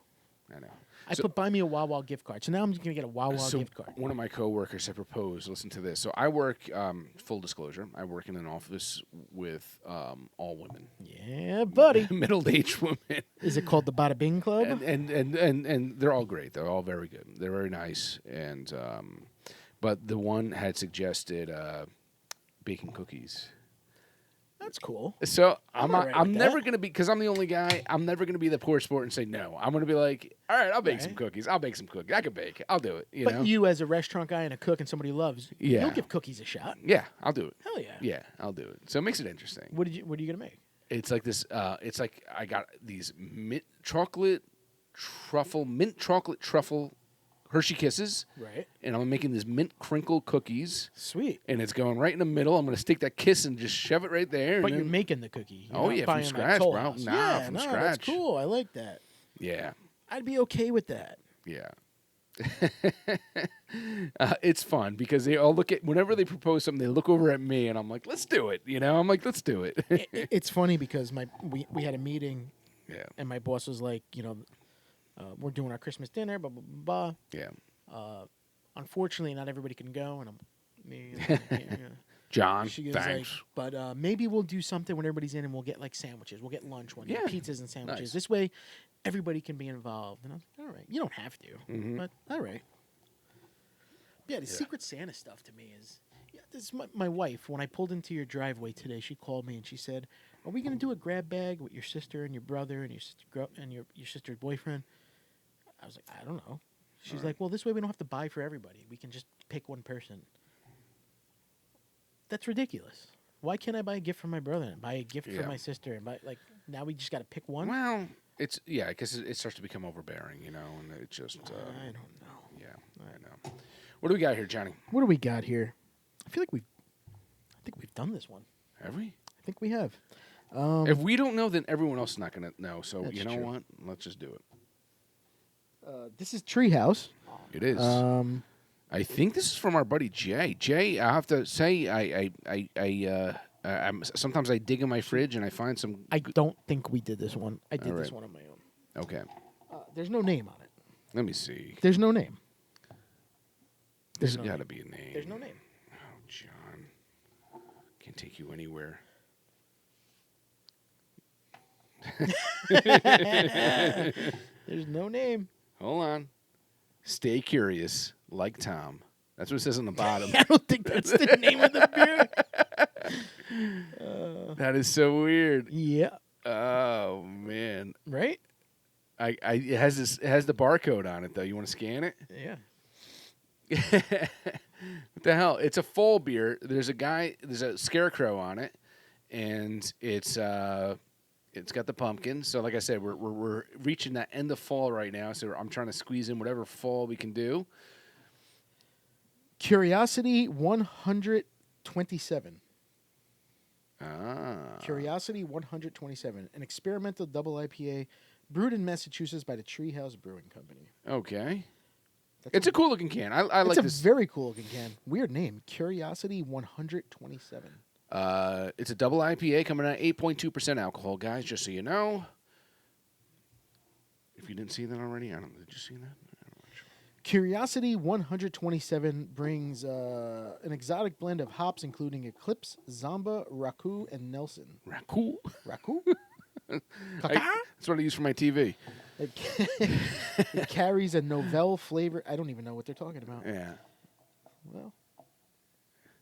I know. I put buy me a Wawa gift card. So now I'm just gonna get a Wawa gift card. One of my coworkers had proposed. Listen to this. So I work. Full disclosure. I work in an office with all women, Yeah, buddy. middle-aged women, Is it called the Bada Bing Club? and they're all great. They're all very good. They're very nice. And but the one had suggested baking cookies. That's cool. So I'm all right with never that. gonna be, because I'm the only guy. I'm never gonna be the poor sport and say no. I'm gonna be like, all right, I'll bake some Right. cookies. I'll bake some cookies. I can bake. I'll do it. You But know? you, as a restaurant guy and a cook and somebody loves, Yeah. you'll give cookies a shot. Yeah, I'll do it. Hell yeah. Yeah, I'll do it. So it makes it interesting. What are you gonna make? It's like this. It's like I got these mint chocolate truffle Hershey Kisses, Right. and I'm making these mint crinkle cookies, Sweet. and it's going right in the middle. I'm gonna stick that kiss and just shove it right there. But and you're then- making the cookie. You're Oh, not yeah, from buying scratch, Toll bro. House. Nah, yeah, from no, scratch. That's cool. I like that. yeah, I'd be okay with that. yeah. It's fun because they all look at, whenever they propose something, they look over at me, and I'm like, "Let's do it." You know, I'm like, "Let's do it." It's funny because we had a meeting Yeah, and my boss was like, we're doing our Christmas dinner, blah blah blah. yeah. Unfortunately, not everybody can go, and John, she goes thanks. like, but maybe we'll do something when everybody's in, and we'll get like sandwiches. We'll get lunch one day, Yeah. pizzas and sandwiches. Nice. This way, everybody can be involved. And I was like, all right, you don't have to, Mhm. but all right. Yeah, the Secret Santa stuff to me is. Yeah, this is my wife. When I pulled into your driveway today, she called me and she said, "Are we going to do a grab bag with your sister and your brother and your sister and your sister's boyfriend?" I was like, I don't know. She's like, well, this way we don't have to buy for everybody. We can just pick one person. That's ridiculous. Why can't I buy a gift for my brother and buy a gift for my sister and buy now we just got to pick one? Well, it's I guess it starts to become overbearing, and it just. I don't know. Yeah, I know. What do we got here, Johnny? What do we got here? I think we've done this one. Have we? I think we have. If we don't know, then everyone else is not going to know. So That's you know true. what? Let's just do it. This is Treehouse. It is. I think this is from our buddy Jay. Jay, I have to say, sometimes I dig in my fridge and I find some. I don't think we did this one. I did All this right. one on my own. Okay. There's no name on it. Let me see. There's no name. There's no got to name. be a name. There's no name. Oh, John. Can't take you anywhere. There's no name. Hold on. Stay curious, like Tom. That's what it says on the bottom. I don't think that's the name of the beer. That is so weird. Yeah. Oh man. Right? It has the barcode on it though. You want to scan it? Yeah. What the hell? It's a fall beer. There's a scarecrow on it, and it's got the pumpkin. So like I said, we're reaching that end of fall right now. So I'm trying to squeeze in whatever fall we can do. Curiosity 127. Ah. Curiosity 127, an experimental double IPA brewed in Massachusetts by the Treehouse Brewing Company. Okay. That's It's a cool looking can. I like it's this. a very cool looking can. Weird name. Curiosity 127. It's a double IPA coming at 8.2% alcohol, guys, just so you know. If you didn't see that already, did you see that? I'm not sure. Curiosity 127 brings an exotic blend of hops, including Eclipse, Zamba, Raku, and Nelson. Raku. Raku? That's what I use for my TV. It carries a Novell flavor. I don't even know what they're talking about. Yeah. Well,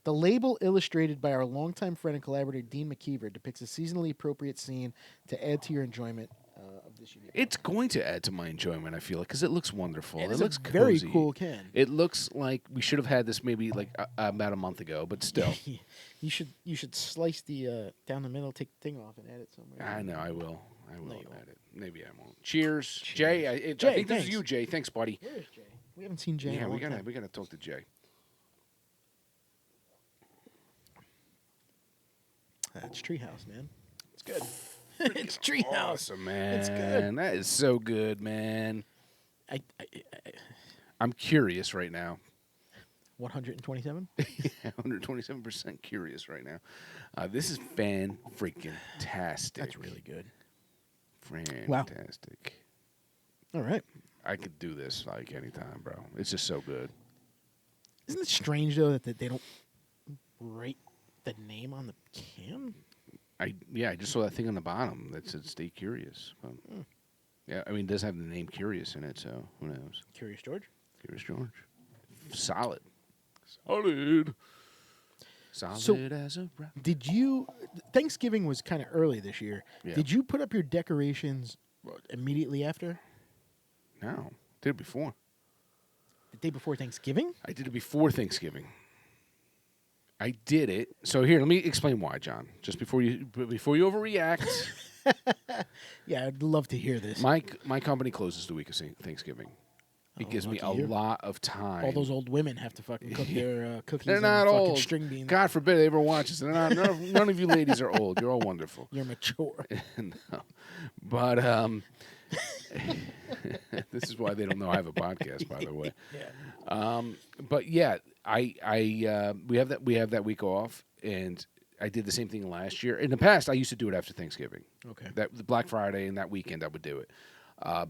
the label, illustrated by our longtime friend and collaborator Dean McKeever, depicts a seasonally appropriate scene to add to your enjoyment of this unique. It's going to add to my enjoyment, I feel like, because it looks wonderful. It It is looks a very cozy. cool can. It looks like we should have had this maybe like about a month ago, but still. You should slice the down the middle, take the thing off, and add it somewhere. I know, I will. No, you add it. Maybe I won't. Cheers. Cheers. Jay, I Jay, think this is thanks. you, Jay. Thanks, buddy. Where is Jay? We haven't seen Jay. Yeah, in a we long time. gotta talk to Jay. That's Treehouse, man. It's good. It's Treehouse. Awesome, man. It's good. That is so good, man. I'm curious right now. 127. 127% curious right now. This is fan-freaking-tastic. That's really good. Fantastic. All right. I could do this like anytime, bro. It's just so good. Isn't it strange though that they don't write the name on the can? I just saw that thing on the bottom that said "Stay Curious." Yeah, I mean, it does have the name Curious in it, so who knows? Curious George. Curious George. Solid. Solid as a rock. Did you? Thanksgiving was kind of early this year. Yeah. Did you put up your decorations immediately after? No, did it before. The day before Thanksgiving? I did it before Thanksgiving. I did it. So here, let me explain why, John. Just before you overreact. Yeah, I'd love to hear this. My company closes the week of Thanksgiving. It gives me a lucky you. lot of time. All those old women have to fucking cook their cookies They're and not fucking old. string beans. God forbid they ever watch this. They're not. None of you ladies are old. You're all wonderful. You're mature. No. But this is why they don't know I have a podcast, by the way. Yeah. But yeah, we have that week off, and I did the same thing last year. In the past, I used to do it after Thanksgiving. Okay. That the Black Friday and that weekend, I would do it.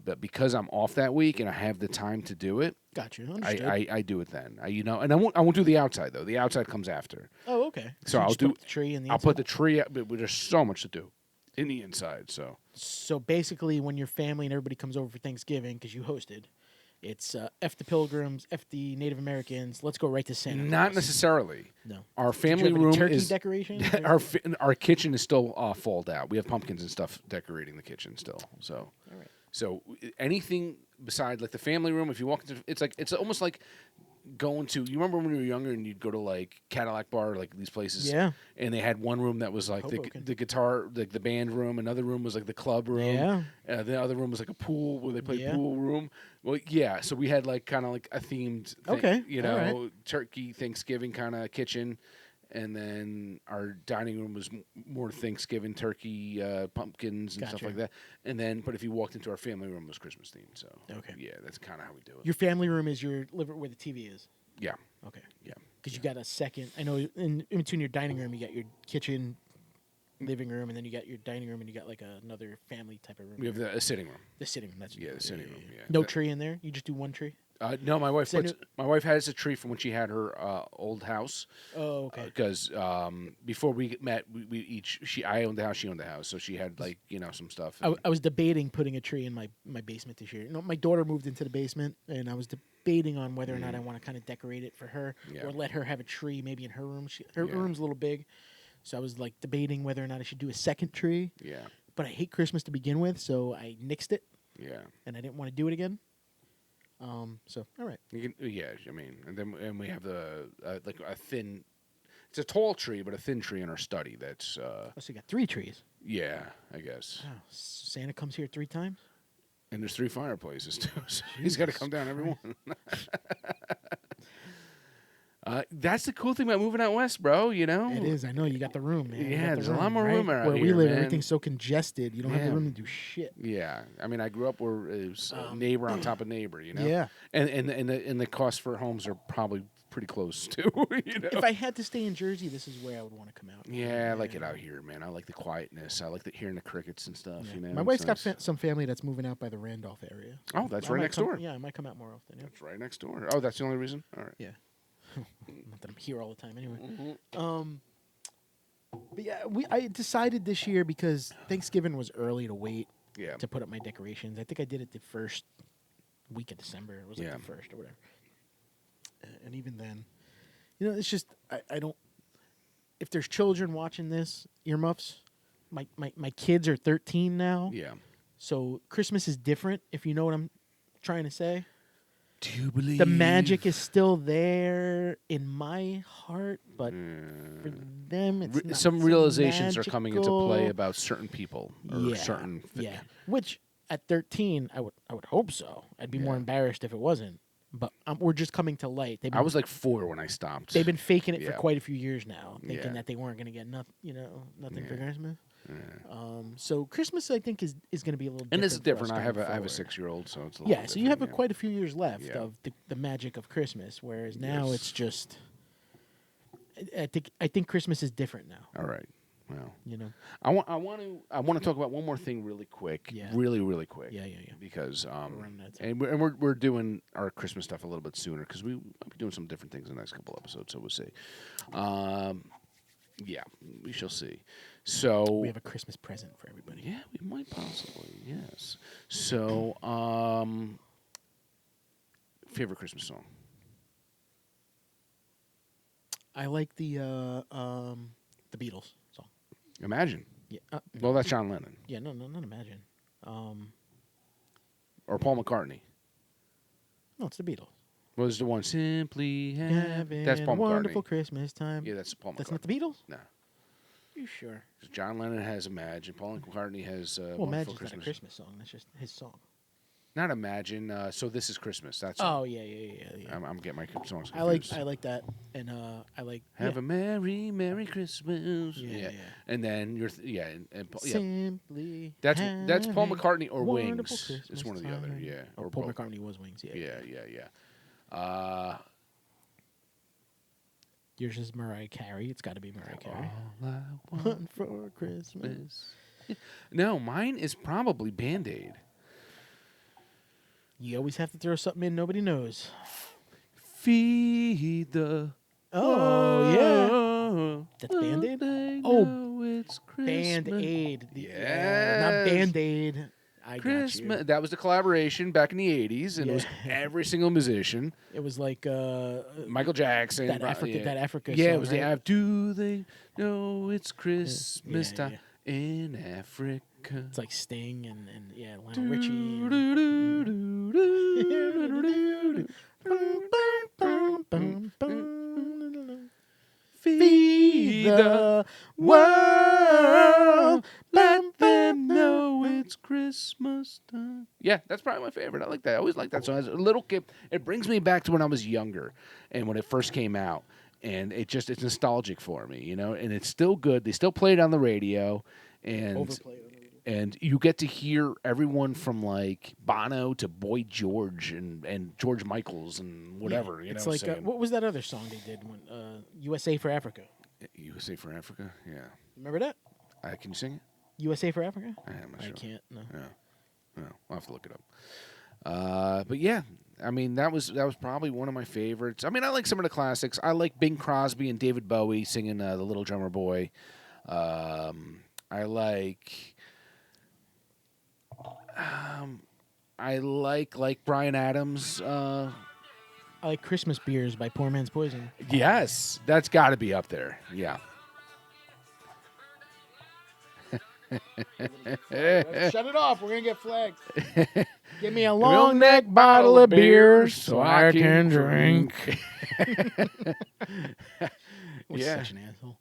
But because I'm off that week and I have the time to do it, Gotcha. Understood. I do it then. And I won't do the outside though. The outside comes after. Oh, okay. So you I'll just do put the tree in the I'll inside? put the tree up, but there's so much to do in the inside. So basically, when your family and everybody comes over for Thanksgiving, because you hosted, it's F the Pilgrims, F the Native Americans. Let's go right to Santa. Not Claus. necessarily. No. Our Did you family have any room turkey is decorations. our kitchen is still falled out. We have pumpkins and stuff decorating the kitchen still. So, So anything beside like the family room, if you walk into, it's almost like going to. You remember when you were younger and you'd go to like Cadillac Bar, like these places, Yeah. and they had one room that was like Hoboken. the guitar, like the band room. Another room was like the club room. Yeah. The other room was like a pool where they played Yeah. pool room. Well, yeah. So we had like kind of like a themed, thing, Okay, you all know, right. turkey Thanksgiving kind of kitchen. And then our dining room was more Thanksgiving turkey, pumpkins and stuff Gotcha. like that. And then, but if you walked into our family room, it was Christmas themed. So Okay. yeah, that's kind of how we do it. Your family room is your where the TV is. Yeah, Okay. yeah. Because you got a second. I know in between your dining room, you got your kitchen, living room, and then you got your dining room, and you got like another family type of room. We have a sitting room. The sitting room. That's Yeah, the sitting room. Yeah. No tree in there. You just do one tree. No, my wife So puts. My wife has a tree from when she had her old house. Oh, okay. Because before we met, I owned the house, she owned the house, so she had like some stuff. I was debating putting a tree in my basement this year. My daughter moved into the basement, and I was debating on whether or not I want to kind of decorate it for her or let her have a tree maybe in her room. Her room's a little big, so I was like debating whether or not I should do a second tree. Yeah. But I hate Christmas to begin with, so I nixed it. Yeah. And I didn't want to do it again. So all right. I mean, and we have the like a thin. It's a tall tree, but a thin tree in our study. That's Oh, so you got 3 trees. yeah, I guess. Wow. Santa comes here 3 times. And there's 3 fireplaces too. So he's got to come down every one. That's the cool thing about moving out west, bro. You know, It is. I know you got the room, man. You Yeah, got the there's a lot more right? room out Where we here, live, man. everything's so congested. You don't have the Yeah. room to do shit. Yeah, I mean, I grew up where it was neighbor on top of neighbor. You know. Yeah. And the costs for homes are probably pretty close too. You know. If I had to stay in Jersey, this is where I would want to come out. Yeah, I like it out here, man. I like the quietness. I like hearing the crickets and stuff. Yeah. You know, My wife's got some family that's moving out by the Randolph area. Oh, that's I right might next come- door. Yeah, I might come out more often. Yeah. That's right next door. Oh, that's the only reason. All right. Yeah. Not that I'm here all the time anyway. Mm-hmm. But yeah, I decided this year because Thanksgiving was early to wait Yeah. to put up my decorations. I think I did it the first week of December. It was like Yeah. the first or whatever. And even then, it's just I don't. If there's children watching this, earmuffs. My kids are 13 now, Yeah. so Christmas is different. If you know what I'm trying to say. Do you believe The magic is still there in my heart, but for them, it's not some so realizations are coming into play magical. about certain people or Yeah, certain. yeah. Which at 13, I would hope so. I'd be more Yeah. embarrassed if it wasn't. But we're just coming to light. I was like 4 when I stopped. They've been faking it for Yeah. quite a few years now, thinking Yeah. that they weren't going to get nothing, nothing for Yeah. Christmas. Yeah. So Christmas, I think, is going to be a little And different. it's for us different. I going have a forward. 6-year-old, so it's a little Yeah, so you have different, quite a few years left Yeah. of the magic of Christmas, whereas now Yes. it's just. I think Christmas is different now. All right. Well, I want to talk about one more thing really quick. Yeah. Really quick. Yeah. Because running out of time. and we're doing our Christmas stuff a little bit sooner because we might be doing some different things in the next couple episodes. So we'll see. Yeah, we shall see. So We have a Christmas present for everybody. yeah, we might possibly yes. So favorite Christmas song. I like the Beatles song. Imagine. Yeah. Well, that's John Lennon Yeah. No, not Imagine. or Paul McCartney. No, it's the Beatles. What was the one? Simply Having That's Paul wonderful McCartney. Christmas time. Yeah, that's Paul McCartney. That's not the Beatles. No. You sure? John Lennon has Imagine. Paul McCartney has Well, Wonderful Imagine's Christmas. not a Christmas song. That's just his song. Not Imagine. So This Is Christmas. That's Oh yeah. I'm getting my songs confused. I like that, and I like Have a merry Christmas. Yeah. And then and Paul, yeah. Simply. That's Paul having McCartney or wonderful Wings. It's Christmas one or the other. time. Yeah. Oh, Or Paul both. McCartney was Wings. Yeah. Yeah. Yours is Mariah Carey. It's got to be Mariah Carey. All I want Hunt for Christmas. is. No, mine is probably Band-Aid. You always have to throw something in nobody knows. Feed the. Oh yeah. That's world, Band-Aid? they Oh, know it's Christmas. Band-Aid. Not Yes. Band-Aid. I got Christmas. you. That was the collaboration back in the 80s, and it was Yeah. every single musician. It was like Michael Jackson. that Africa. Yeah, song, it was right? Do they know it's Christmas yeah, time in Africa? It's like Sting and yeah, Lionel Richie. Feed the world, let them know it's Christmas time. Yeah, that's probably my favorite. I like that. I always like that song. As a little kid, it brings me back to when I was younger and when it first came out. And it's nostalgic for me, you know, and it's still good. They still play it on the radio, and Overplayed on the radio. and you get to hear everyone from like Bono to Boy George and George Michaels and whatever. It's know, like what was that other song they did when USA for Africa? USA for Africa. Yeah, Remember that? can you sing it? USA for Africa? I'm not sure. I can't. No. No, I'll have to look it up. But yeah, I mean that was probably one of my favorites. I mean, I like some of the classics. I like Bing Crosby and David Bowie singing "The Little Drummer Boy." I like Bryan Adams. I like Christmas Beers by Poor Man's Poison. Yes, that's got to be up there. Yeah. Shut it off. We're going to get flagged. Give me a Long neck bottle of beer so I can drink. Such an asshole.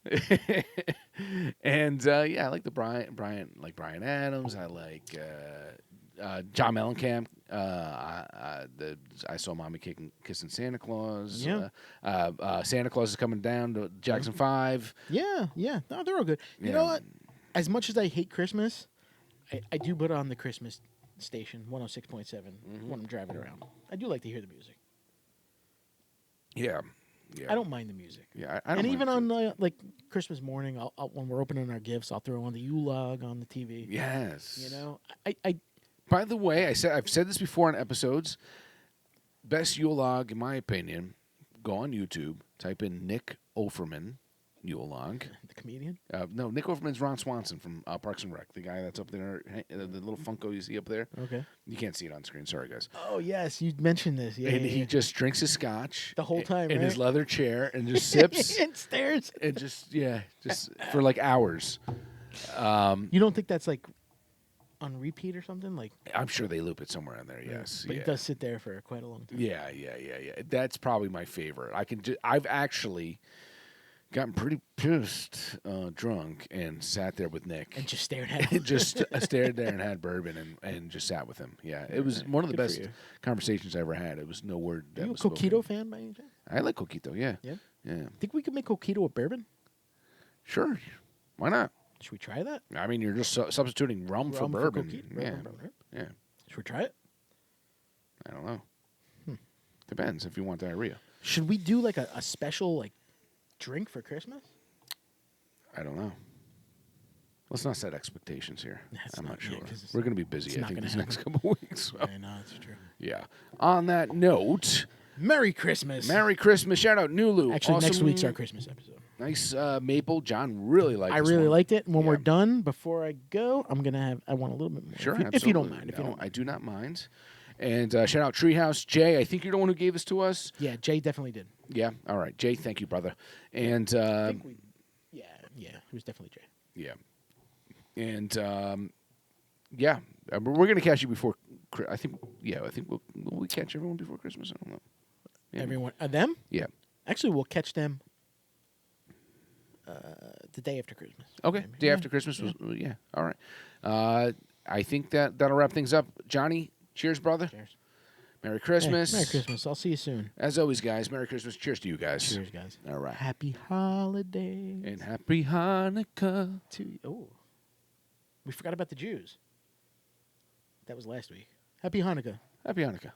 And yeah, I like the Bryan Adams. I like John Mellencamp. I saw Mommy kissing Santa Claus. Yeah. Santa Claus is coming down to Jackson 5. Yeah. No, they're all good. You know what? As much as I hate Christmas, I do put on the Christmas station, 106.7, when I'm driving around. I do like to hear the music. Yeah. I don't mind the music. Yeah, I don't and mind even it. on like Christmas morning, I'll when we're opening our gifts, I'll throw on the U-Log on the TV. Yes. You know, I By the way, I've said this before in episodes. Best Yule log, in my opinion, go on YouTube, type in Nick Offerman Yule log. the comedian. No, Nick Offerman's Ron Swanson from Parks and Rec, the guy that's up there, the little Funko you see up there. Okay. You can't see it on screen. Sorry, guys. Oh yes, you mentioned this. Yeah. And yeah, he yeah. just drinks his scotch The whole time, in his right? leather chair and just sips and stares. and just for like hours. You don't think that's like on repeat or something? Like, I'm sure they loop it somewhere in there. Yes, but he does sit there for quite a long time. Yeah. That's probably my favorite. I've actually gotten pretty pissed drunk and sat there with Nick And just stared at him. just stared there and had bourbon and just sat with him. Yeah, it was one of the Good for best you. conversations I ever had. It was no word. Are That you a was spoken. Coquito fan by any chance? I like Coquito. Yeah. Yeah. Think we could make Coquito a bourbon? Sure. Why not? Should we try that? I mean, you're just substituting rum for bourbon. Coquito? Yeah. Bourbon, right? Yeah. Should we try it? I don't know. Depends if you want diarrhea. Should we do like a special like drink for Christmas? I don't know. Let's not set expectations here. I'm not sure. 'cause it's- We're going to be busy, it's I not think, gonna these next happen. couple weeks. So, I know, it's true. yeah. On that note, Merry Christmas. Merry Christmas. Shout out Nulu. Actually, next Awesome. week's our Christmas episode. Nice maple. John really liked I this really one. liked it. And when we're Yeah. done, before I go, I want a little bit more. Sure, if you don't absolutely. mind. If you No, don't mind. I do not mind. And shout out Treehouse. Jay, I think you're the one who gave this to us. Yeah, Jay definitely did. Yeah. All right. Jay, thank you, brother. And I think yeah, it was definitely Jay. yeah. And yeah, we're going to catch you before. I think will we catch everyone before Christmas? I don't know. Maybe. Everyone, them? Yeah. Actually, we'll catch them the day after Christmas. Okay. Maybe. Day Yeah. after Christmas. Yeah. All right. I think that'll wrap things up. Johnny, cheers, brother. Cheers. Merry Christmas. Hey, Merry Christmas. I'll see you soon. As always, guys, Merry Christmas. Cheers to you guys. Cheers, guys. All right. Happy holidays. And happy Hanukkah. We forgot about the Jews. That was last week. Happy Hanukkah. Happy Hanukkah.